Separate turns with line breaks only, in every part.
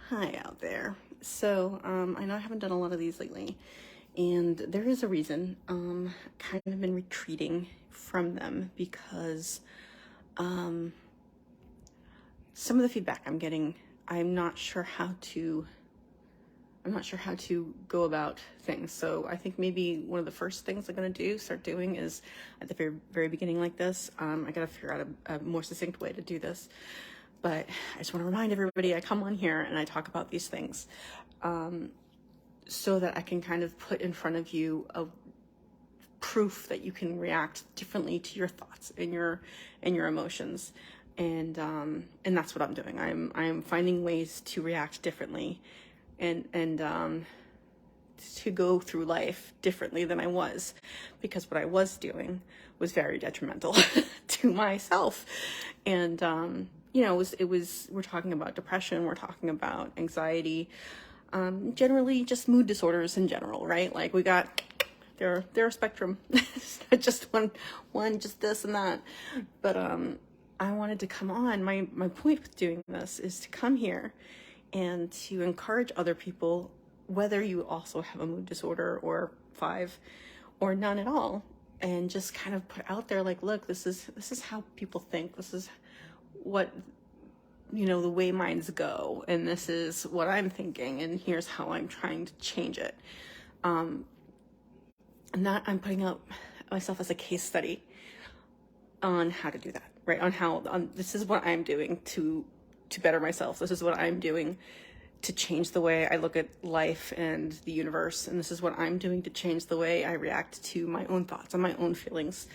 Hi out there. So, I know I haven't done a lot of these lately, and there is a reason. Kind of been retreating from them because, um, some of the feedback I'm getting, I'm not sure how to, I'm not sure how to go about things. So I think maybe one of the first things I'm gonna start doing is at the very beginning like this. I gotta figure out a more succinct way to do this. But I just want to remind everybody I come on here and I talk about these things so that I can kind of put in front of you a proof that you can react differently to your thoughts and your emotions. And that's what I'm doing. I'm finding ways to react differently and to go through life differently than I was, because what I was doing was very detrimental to myself. And we're talking about depression, we're talking about anxiety, generally just mood disorders in general, right? Like they're a spectrum. It's not just one, just this and that. But I wanted to come on. My point with doing this is to come here and to encourage other people, whether you also have a mood disorder or 5 or none at all, and just kind of put out there like, look, this is how people think. This is what, the way minds go, and this is what I'm thinking, and here's how I'm trying to change it. I'm I'm putting out myself as a case study on how to do that, right? On this is what I'm doing to better myself. This is what I'm doing to change the way I look at life and the universe. And this is what I'm doing to change the way I react to my own thoughts and my own feelings.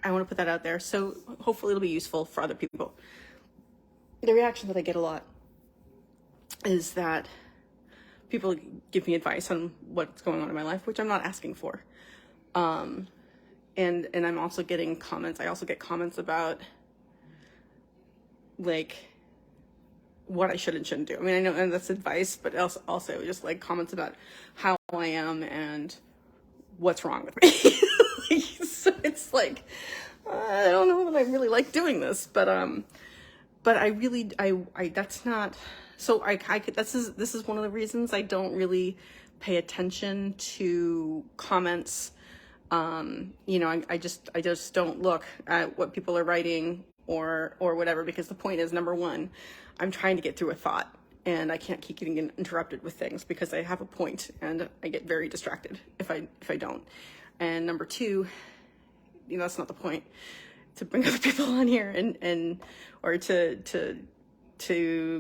I want to put that out there. So hopefully it'll be useful for other people. The reaction that I get a lot is that people give me advice on what's going on in my life, which I'm not asking for. And I'm also getting comments. I also get comments about like what I should and shouldn't do. I mean, I know and that's advice, but also just like comments about how I am and what's wrong with me. So it's like, I don't know that I really like doing this, but I really, that's not, so this is one of the reasons I don't really pay attention to comments. I just don't look at what people are writing or whatever, because the point is, number one, I'm trying to get through a thought and I can't keep getting interrupted with things because I have a point and I get very distracted if I don't. And number two, that's not the point, to bring other people on here or to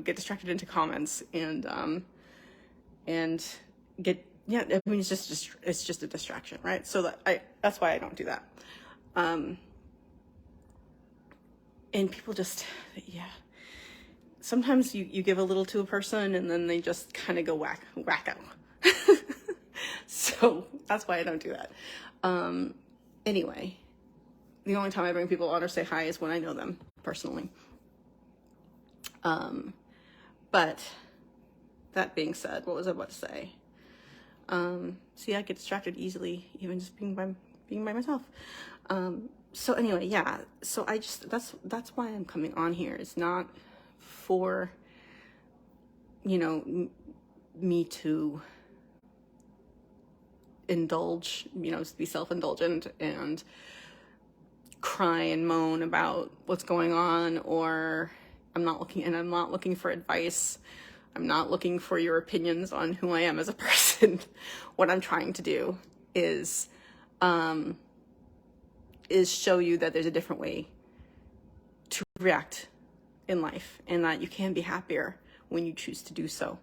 get distracted into comments and get, yeah, I mean, it's just a distraction, right? So that's why I don't do that. And people just, yeah, sometimes you give a little to a person and then they just kind of go wacko. So that's why I don't do that. Anyway, the only time I bring people on or say hi is when I know them personally. But that being said, what was I about to say? See, I get distracted easily, even just being by myself. So anyway, yeah. So that's why I'm coming on here. It's not for, me to indulge, be self-indulgent and cry and moan about what's going on, or I'm not looking for advice. I'm not looking for your opinions on who I am as a person. What I'm trying to do is show you that there's a different way to react in life, and that you can be happier when you choose to do so.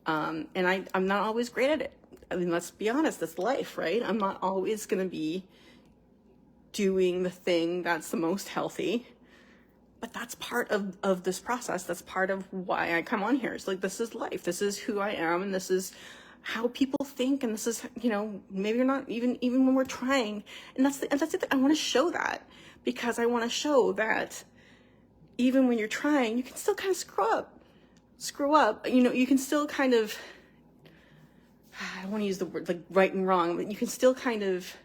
And I'm not always great at it. I mean, let's be honest, that's life, right? I'm not always going to be doing the thing that's the most healthy, but that's part of this process. That's part of why I come on here. It's like, this is life. This is who I am, and this is how people think, and this is, maybe you're not even when we're trying. And that's it. I want to show that, because I want to show that even when you're trying, you can still kind of screw up. You can still kind of, I don't want to use the word like right and wrong, but you can still kind of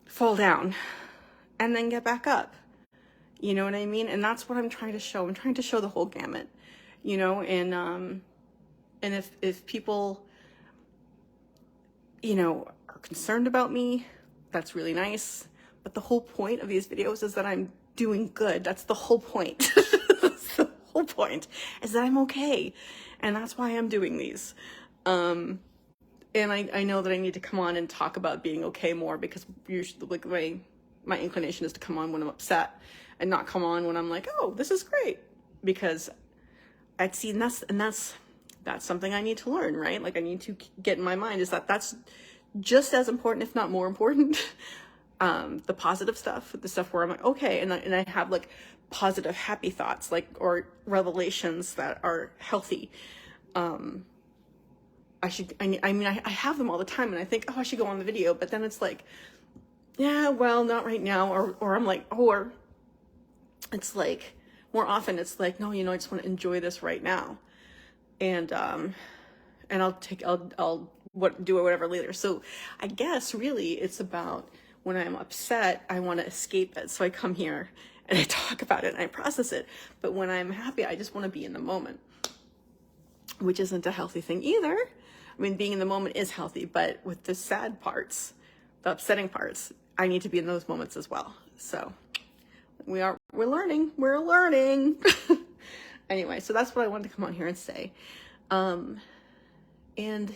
fall down and then get back up. You know what I mean? And that's what I'm trying to show. I'm trying to show the whole gamut, you know, and if people, you know, are concerned about me, that's really nice. But the whole point of these videos is that I'm doing good. That's the whole point. That's the whole point, is that I'm okay. And that's why I'm doing these. And I know that I need to come on and talk about being okay more, because usually, like, my inclination is to come on when I'm upset and not come on when I'm like, oh, this is great. Because I'd see, and that's something I need to learn, right? Like, I need to get in my mind is that that's just as important, if not more important. The positive stuff, the stuff where I'm like, okay, and I have like positive, happy thoughts, like, or revelations that are healthy. I have them all the time, and I think, oh, I should go on the video, but then it's like, yeah, well, not right now, or I'm like, or it's like, more often it's like, no, you know, I just want to enjoy this right now, and I'll do whatever later. So I guess really it's about, when I'm upset, I want to escape it, so I come here and I talk about it and I process it. But when I'm happy, I just want to be in the moment, which isn't a healthy thing either. I mean, being in the moment is healthy, but with the sad parts, the upsetting parts, I need to be in those moments as well. So we're learning. Anyway, so that's what I wanted to come on here and say. And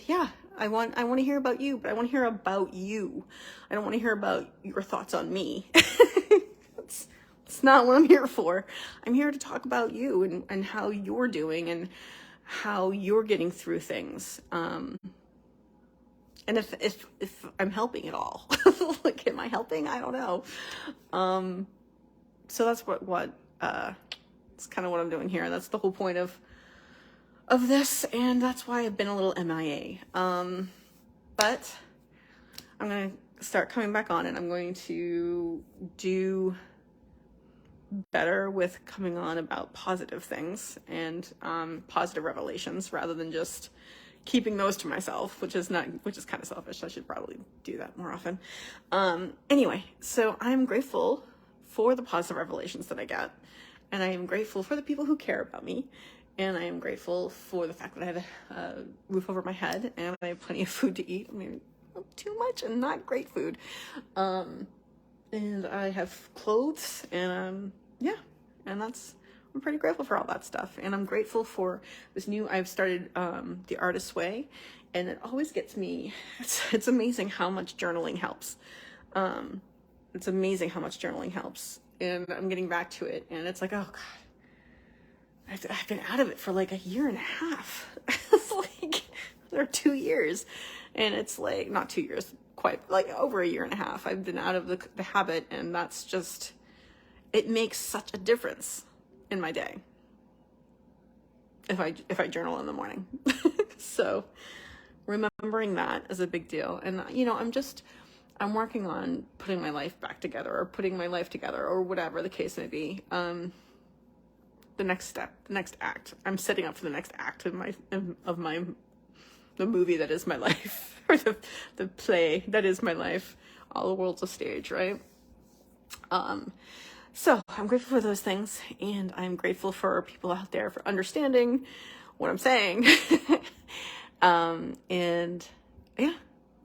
yeah, I want to hear about you, but I want to hear about you. I don't want to hear about your thoughts on me. It's not what I'm here for. I'm here to talk about you and how you're doing and how you're getting through things. And if I'm helping at all, like, am I helping? I don't know. So that's it's kind of what I'm doing here. That's the whole point of this, and that's why I've been a little MIA. But I'm going to start coming back on, and I'm going to do better with coming on about positive things and positive revelations, rather than just keeping those to myself, which is kind of selfish. I should probably do that more often. Anyway, so I'm grateful for the positive revelations that I get, and I am grateful for the people who care about me, and I am grateful for the fact that I have a roof over my head and I have plenty of food to eat. I mean, not too much and not great food. And I have clothes, and yeah, and I'm pretty grateful for all that stuff. And I'm grateful for this I've started The Artist's Way, and it always gets me. It's amazing how much journaling helps. It's amazing how much journaling helps. And I'm getting back to it, and it's like, oh God, I've been out of it for like a year and a half. It's like, or 2 years, and it's like, not 2 years, quite, like over a year and a half. I've been out of the habit, and that's just, it makes such a difference in my day if I journal in the morning. So remembering that is a big deal. And you know, I'm working on putting my life back together, or putting my life together, or whatever the case may be. The next step, the next act. I'm setting up for the next act of the movie that is my life, or the play that is my life. All the world's a stage, right? So I'm grateful for those things, and I'm grateful for people out there for understanding what I'm saying. And yeah,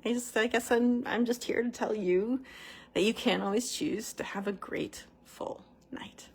I guess I'm just here to tell you that you can always choose to have a grateful night.